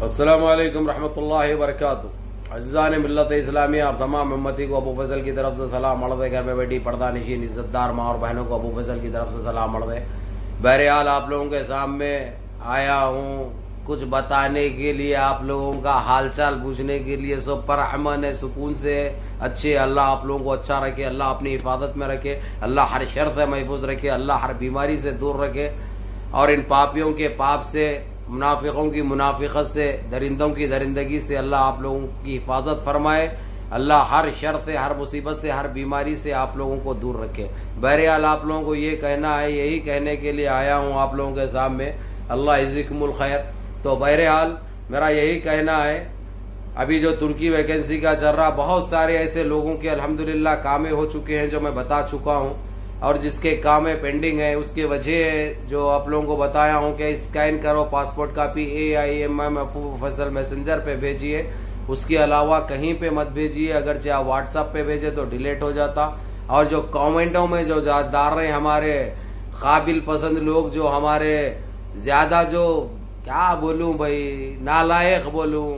अस्सलामु अलैकुम रहमतुल्लाहि व बरकातुहू। अज़ीज़ान मिल्लत इस्लामिया, आप तमाम उम्मती को अबू फजल की तरफ से सलाम मर्द घर में बैठी पर्दा नशीन इज्जतदार माँ और बहनों को अबू फजल की तरफ से सलाम मर्द। बहरहाल आप लोगों के सामने आया हूँ कुछ बताने के लिए, आप लोगों का हालचाल पूछने के लिए। सब पर अमन है, सुकून से अच्छे। अल्लाह आप लोगों को अच्छा रखे, अल्लाह अपनी हिफाजत में रखे, अल्लाह हर शर से महफूज रखे, अल्लाह हर बीमारी से दूर रखे और इन पापियों के पाप से, मुनाफिकों की मुनाफिकत से, दरिंदों की दरिंदगी से अल्लाह आप लोगों की हिफाजत फरमाए। अल्लाह हर शर से, हर मुसीबत से, हर बीमारी से आप लोगों को दूर रखे। बहरहाल आप लोगों को ये कहना है, यही कहने के लिए आया हूँ आप लोगों के सामने। अल्लाह इज़्ज़िकुमुल खैर। तो बहरहाल मेरा यही कहना है, अभी जो तुर्की वैकेंसी का चल रहा, बहुत सारे ऐसे लोगों के अल्हम्दुलिल्लाह कामें हो चुके हैं जो मैं बता चुका हूँ, और जिसके काम में पेंडिंग है उसकी वजह जो आप लोगों को बताया हूँ कि स्कैन करो पासपोर्ट कापी AIMM अबू फजल मैसेंजर पे भेजिए, उसके अलावा कहीं पे मत भेजिए। अगर चाहे आप व्हाट्सएप पे भेजे तो डिलीट हो जाता। और जो कमेंटों में जो डाल रहे हमारे काबिल पसंद लोग, जो हमारे ज्यादा जो क्या बोलूं भाई, नालायक बोलूं,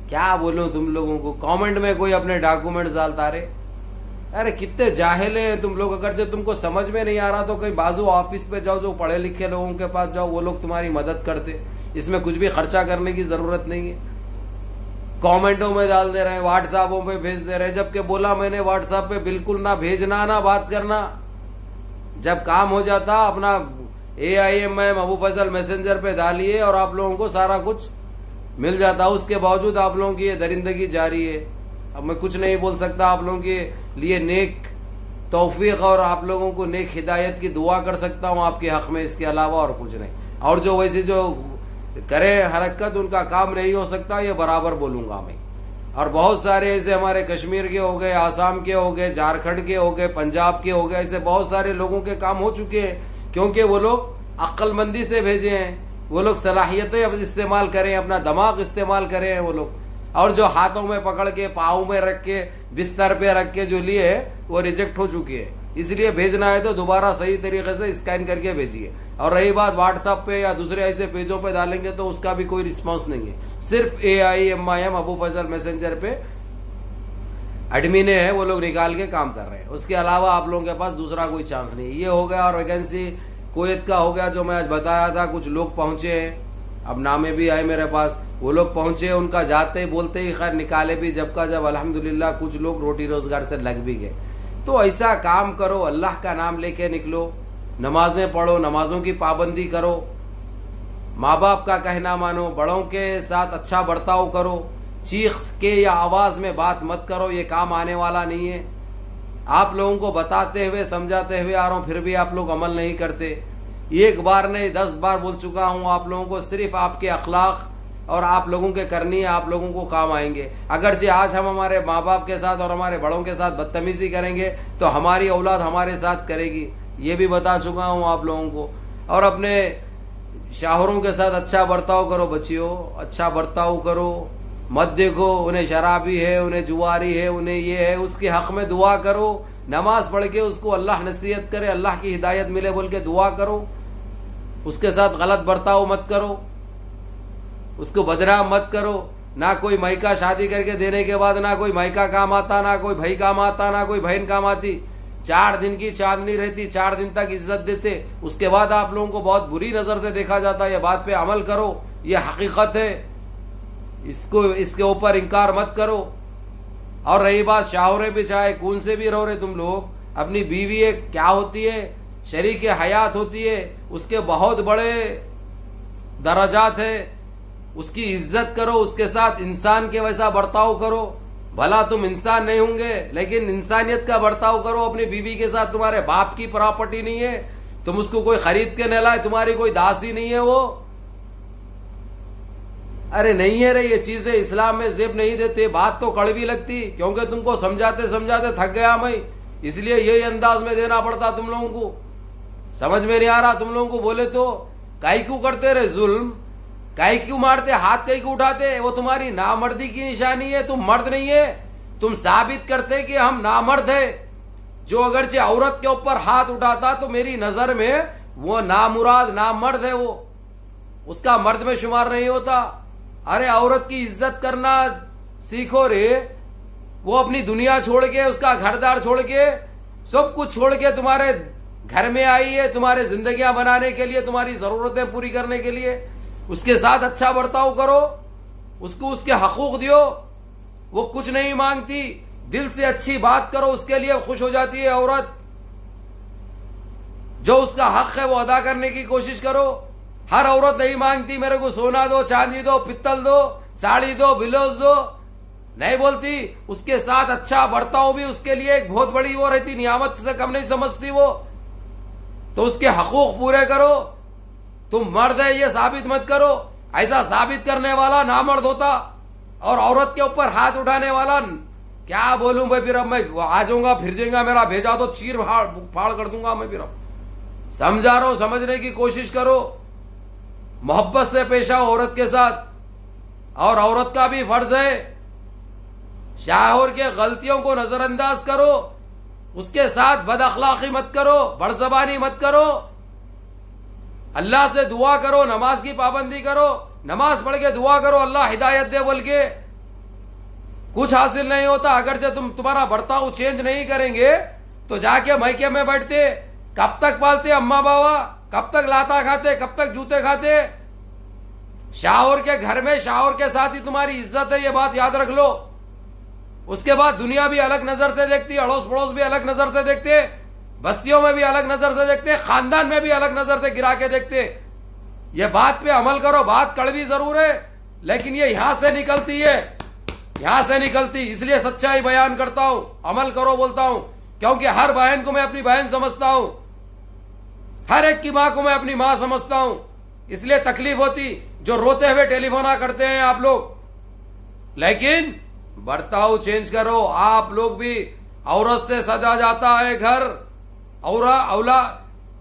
क्या बोलूं तुम लोगों को, कमेंट में कोई अपने डॉक्यूमेंट्स डालता रहे। अरे कितने जाहिल हैं तुम लोग। अगर जो तुमको समझ में नहीं आ रहा तो कहीं बाजू ऑफिस पे जाओ, जो पढ़े लिखे लोगों के पास जाओ, वो लोग तुम्हारी मदद करते। इसमें कुछ भी खर्चा करने की जरूरत नहीं है। कमेंटों में डाल दे रहे हैं, व्हाट्सएपों पे भेज दे रहे हैं, जबकि बोला मैंने व्हाट्सएप पे बिल्कुल ना भेजना, ना बात करना। जब काम हो जाता अपना AIMM अबू फजल मैसेंजर पे डालिए और आप लोगों को सारा कुछ मिल जाता। उसके बावजूद आप लोगों की ये दरिंदगी जारी है। अब मैं कुछ नहीं बोल सकता। आप लोगों के लिए नेक तौफीक और आप लोगों को नेक हिदायत की दुआ कर सकता हूँ आपके हक में, इसके अलावा और कुछ नहीं। और जो वैसे जो करे हरकत, उनका काम नहीं हो सकता, ये बराबर बोलूंगा मैं। और बहुत सारे ऐसे हमारे कश्मीर के हो गए, आसाम के हो गए, झारखंड के हो गए, पंजाब के हो गए, ऐसे बहुत सारे लोगों के काम हो चुके हैं, क्योंकि वो लोग अक्लमंदी से भेजे हैं। वो लोग सलाहियतें इस्तेमाल करें, अपना दिमाग इस्तेमाल करें वो लोग। और जो हाथों में पकड़ के, पाँव में रख के, बिस्तर पे रख के जो लिए वो रिजेक्ट हो चुकी है। इसलिए भेजना है तो दोबारा सही तरीके से स्कैन करके भेजिए। और रही बात व्हाट्सएप पे या दूसरे ऐसे पेजों पे डालेंगे तो उसका भी कोई रिस्पांस नहीं है। सिर्फ AIMM अबू फजल मैसेंजर पे एडमिन है, वो लोग निकाल के काम कर रहे हैं। उसके अलावा आप लोगों के पास दूसरा कोई चांस नहीं। ये हो गया। और वैकेंसी कुवैत का हो गया, जो मैं आज बताया था। कुछ लोग पहुंचे हैं, अब नामे भी आए मेरे पास। वो लोग पहुंचे, उनका जाते ही बोलते ही खैर निकाले भी, जब अल्हम्दुलिल्लाह कुछ लोग रोटी रोजगार से लग भी गए। तो ऐसा काम करो, अल्लाह का नाम लेके निकलो, नमाजें पढ़ो, नमाजों की पाबंदी करो, माँ बाप का कहना मानो, बड़ों के साथ अच्छा बर्ताव करो, चीख के या आवाज में बात मत करो, ये काम आने वाला नहीं है। आप लोगों को बताते हुए समझाते हुए आ रहा हूं, फिर भी आप लोग अमल नहीं करते। एक बार नहीं 10 बार बोल चुका हूं आप लोगों को, सिर्फ आपके अखलाक और आप लोगों के करनी है, आप लोगों को काम आएंगे। अगरचे आज हम हमारे माँ बाप के साथ और हमारे बड़ों के साथ बदतमीजी करेंगे तो हमारी औलाद हमारे साथ करेगी, ये भी बता चुका हूं आप लोगों को। और अपने शाहरों के साथ अच्छा बर्ताव करो बच्चियों, अच्छा बर्ताव करो। मत देखो उन्हें शराबी है, उन्हें जुआरी है, उन्हें ये है, उसके हक में दुआ करो। नमाज पढ़ के उसको अल्लाह नसीहत करे, अल्लाह की हिदायत मिले बोल के दुआ करो। उसके साथ गलत बर्ताव मत करो, उसको बदनाम मत करो। ना कोई मायका शादी करके देने के बाद ना कोई मायका काम आता, ना कोई भाई काम आता, ना कोई बहन काम आती। 4 दिन की चांदनी रहती, 4 दिन तक इज्जत देते, उसके बाद आप लोगों को बहुत बुरी नजर से देखा जाता है। ये बात पे अमल करो, ये हकीकत है, इसको इसके ऊपर इनकार मत करो। और रही बात शाहरे भी, चाहे कौन से भी रहो रहे तुम लोग, अपनी बीवी एक क्या होती है, शरीक हयात होती है, उसके बहुत बड़े दर्जात है। उसकी इज्जत करो, उसके साथ इंसान के वैसा बर्ताव करो। भला तुम इंसान नहीं होंगे लेकिन इंसानियत का बर्ताव करो अपनी बीवी के साथ। तुम्हारे बाप की प्रॉपर्टी नहीं है, तुम उसको कोई खरीद के न लाए, तुम्हारी कोई दासी नहीं है वो। अरे नहीं है रे, ये चीजें इस्लाम में जेब नहीं देते। बात तो कड़वी लगती, क्योंकि तुमको समझाते समझाते थक गया मैं, इसलिए यही अंदाज में देना पड़ता तुम लोगों को। समझ में नहीं आ रहा तुम लोगों को बोले तो काई क्यों करते रहे जुल्म, काई क्यों मारते, हाथ काई क्यों उठाते? वो तुम्हारी नामर्दी की निशानी है, तुम मर्द नहीं है। तुम साबित करते कि हम नामर्द है। जो अगरचे औरत के ऊपर हाथ उठाता तो मेरी नजर में वो नामुराद नामर्द है, वो उसका मर्द में शुमार नहीं होता। अरे औरत की इज्जत करना सीखो रे। वो अपनी दुनिया छोड़ के, उसका घरदार छोड़ के, सब कुछ छोड़ के तुम्हारे घर में आई है, तुम्हारे जिंदगियां बनाने के लिए, तुम्हारी जरूरतें पूरी करने के लिए। उसके साथ अच्छा बर्ताव करो, उसको उसके हकूक दियो। वो कुछ नहीं मांगती, दिल से अच्छी बात करो, उसके लिए खुश हो जाती है औरत। जो उसका हक है वो अदा करने की कोशिश करो। हर औरत नहीं मांगती मेरे को सोना दो, चांदी दो, पित्तल दो, साड़ी दो, बिलोज दो, नहीं बोलती। उसके साथ अच्छा बर्ताव भी उसके लिए एक बहुत बड़ी वो रहती, नियामत से कम नहीं समझती वो। तो उसके हकूक पूरे करो। तुम मर्द है ये साबित मत करो। ऐसा साबित करने वाला नामर्द होता। और औरत के ऊपर हाथ उठाने वाला, क्या बोलूं भाई, फिर अब मैं आ जाऊंगा, फिर जाऊंगा, मेरा भेजा तो चीर फाड़ कर दूंगा मैं। फिर अब समझा रहा हूं, समझने की कोशिश करो। मोहब्बत से पेश आओ औरत के साथ। और औरत का भी फर्ज है, शाहौर के गलतियों को नजरअंदाज करो। उसके साथ बद अखलाकी मत करो, बड़जबानी मत करो। अल्लाह से दुआ करो, नमाज की पाबंदी करो, नमाज पढ़ के दुआ करो, अल्लाह हिदायत दे बोल के। कुछ हासिल नहीं होता अगर तुम्हारा बर्ताव चेंज नहीं करेंगे तो जाके मैके में बैठते, कब तक पालते अम्मा बाबा, कब तक लाता खाते, कब तक जूते खाते। शाहौर के घर में शाहौर के साथ ही तुम्हारी इज्जत है, ये बात याद रख लो। उसके बाद दुनिया भी अलग नजर से देखती, अड़ोस पड़ोस भी अलग नजर से देखते, बस्तियों में भी अलग नजर से देखते, खानदान में भी अलग नजर से गिरा के देखते। ये बात पे अमल करो। बात कड़वी जरूर है लेकिन ये यहां से निकलती है, यहां से निकलती। इसलिए सच्चाई बयान करता हूं, अमल करो बोलता हूं, क्योंकि हर बहन को मैं अपनी बहन समझता हूं, हर एक की मां को मैं अपनी मां समझता हूं। इसलिए तकलीफ होती जो रोते हुए टेलीफोना करते हैं आप लोग। लेकिन बर्ताव चेंज करो। आप लोग भी, औरत से सजा जाता है घर,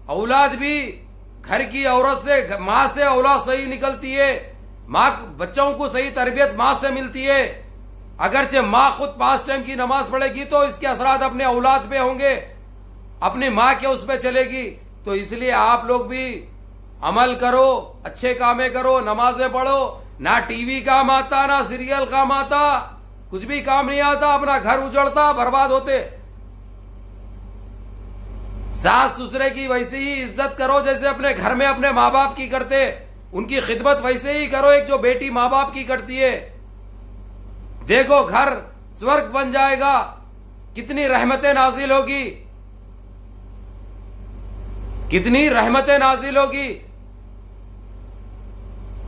औलाद भी घर की औरत से, मां से औलाद सही निकलती है। मां, बच्चों को सही तरबियत मां से मिलती है। अगरचे मां खुद 5 टाइम की नमाज पढ़ेगी तो इसके असरात अपने औलाद पे होंगे, अपनी मां के उस पे चलेगी। तो इसलिए आप लोग भी अमल करो, अच्छे कामें करो, नमाजें पढ़ो। ना टीवी काम आता, ना सीरियल काम आता, कुछ भी काम नहीं आता। अपना घर उजड़ता, बर्बाद होते। सास ससुरे की वैसे ही इज्जत करो जैसे अपने घर में अपने माँ बाप की करते। उनकी खिदमत वैसे ही करो एक जो बेटी माँ बाप की करती है। देखो घर स्वर्ग बन जाएगा, कितनी रहमतें नाजिल होगी, कितनी रहमतें नाजिल होगी।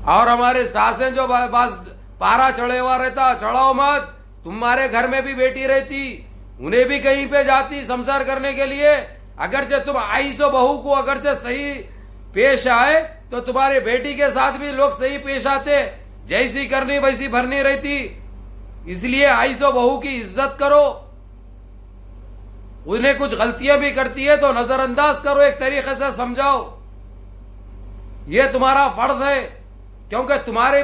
और हमारे सासें जो बस पारा चढ़े हुआ रहता, चढ़ाओ मत। तुम्हारे घर में भी बेटी रहती, उन्हें भी कहीं पे जाती संसार करने के लिए। अगरचे तुम आईसो बहू को अगरचे सही पेश आए तो तुम्हारे बेटी के साथ भी लोग सही पेश आते। जैसी करनी वैसी भरनी रहती। इसलिए आईसो बहू की इज्जत करो। उन्हें कुछ गलतियां भी करती है तो नजरअंदाज करो, एक तरीके से समझाओ। यह तुम्हारा फर्ज है, क्योंकि तुम्हारे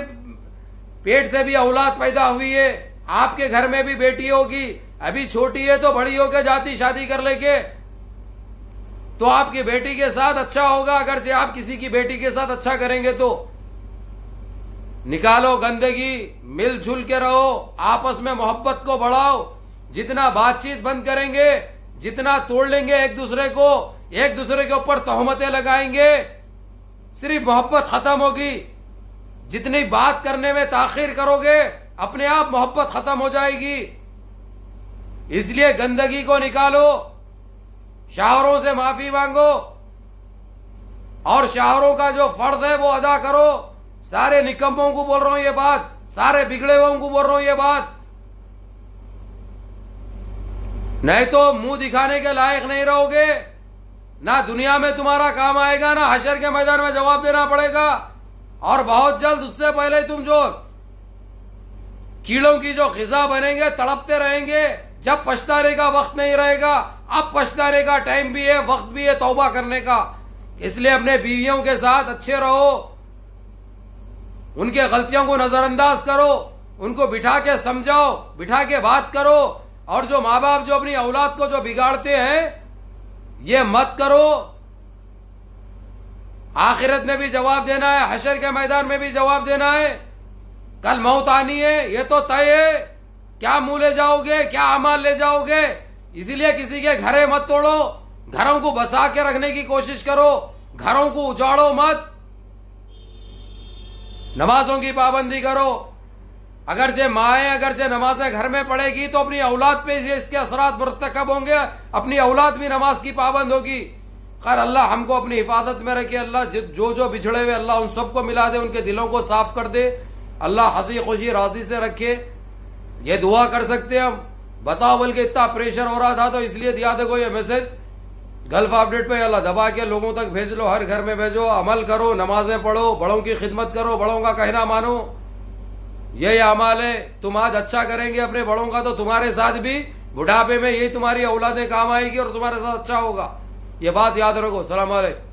पेट से भी औलाद पैदा हुई है। आपके घर में भी बेटी होगी, अभी छोटी है तो बड़ी होकर जाती शादी कर लेके, तो आपकी बेटी के साथ अच्छा होगा। अगर आप किसी की बेटी के साथ अच्छा करेंगे तो निकालो गंदगी, मिलजुल के रहो, आपस में मोहब्बत को बढ़ाओ। जितना बातचीत बंद करेंगे, जितना तोड़ लेंगे एक दूसरे को, एक दूसरे के ऊपर तोहमतें लगाएंगे, सिर्फ मोहब्बत खत्म होगी। जितनी बात करने में ताखिर करोगे अपने आप मोहब्बत खत्म हो जाएगी। इसलिए गंदगी को निकालो, शाहरों से माफी मांगो और शाहरों का जो फर्ज है वो अदा करो। सारे निकम्मों को बोल रहा हूं ये बात, सारे बिगड़े हुओं को बोल रहा हूं ये बात। नहीं तो मुंह दिखाने के लायक नहीं रहोगे, ना दुनिया में तुम्हारा काम आएगा, ना हशर के मैदान में जवाब देना पड़ेगा। और बहुत जल्द उससे पहले तुम जो कीड़ों की जो ग़िज़ा बनेंगे, तड़पते रहेंगे। जब पछताने का वक्त नहीं रहेगा, अब पछताने का टाइम भी है, वक्त भी है तौबा करने का। इसलिए अपने बीवियों के साथ अच्छे रहो, उनके गलतियों को नजरअंदाज करो, उनको बिठा के समझाओ, बिठा के बात करो। और जो माँ बाप जो अपनी औलाद को जो बिगाड़ते हैं, ये मत करो। आखिरत में भी जवाब देना है, हशर के मैदान में भी जवाब देना है। कल मौत आनी है, ये तो तय है। क्या मुंह ले जाओगे, क्या अमाल ले जाओगे? इसीलिए किसी के घरे मत तोड़ो, घरों को बसा के रखने की कोशिश करो, घरों को उजाड़ो मत। नमाजों की पाबंदी करो। अगरचे माए अगरचे नमाजें घर में पढ़ेगी तो अपनी औलाद पे इसके असरात मुर्तकब होंगे, अपनी औलाद भी नमाज की पाबंद होगी। खैर अल्लाह हमको अपनी हिफाजत में रखे, अल्लाह जो जो बिछड़े हुए अल्लाह उन सबको मिला दे, उनके दिलों को साफ कर दे, अल्लाह हंसी खुशी राजी से रखे। ये दुआ कर सकते हैं हम। बताओ, बल्कि इतना प्रेशर हो रहा था तो इसलिए दिया देखो ये मैसेज गल्फ अपडेट पे, अल्लाह दबा के लोगों तक भेज लो, हर घर में भेजो, अमल करो, नमाजें पढ़ो, बड़ों की खिदमत करो, बड़ों का कहना मानो। ये अमाल है। तुम आज अच्छा करेंगे अपने बड़ों का तो तुम्हारे साथ भी बुढ़ापे में यही तुम्हारी औलादें काम आएगी और तुम्हारे साथ अच्छा होगा। ये बात याद रखो। सलाम अलैकुम।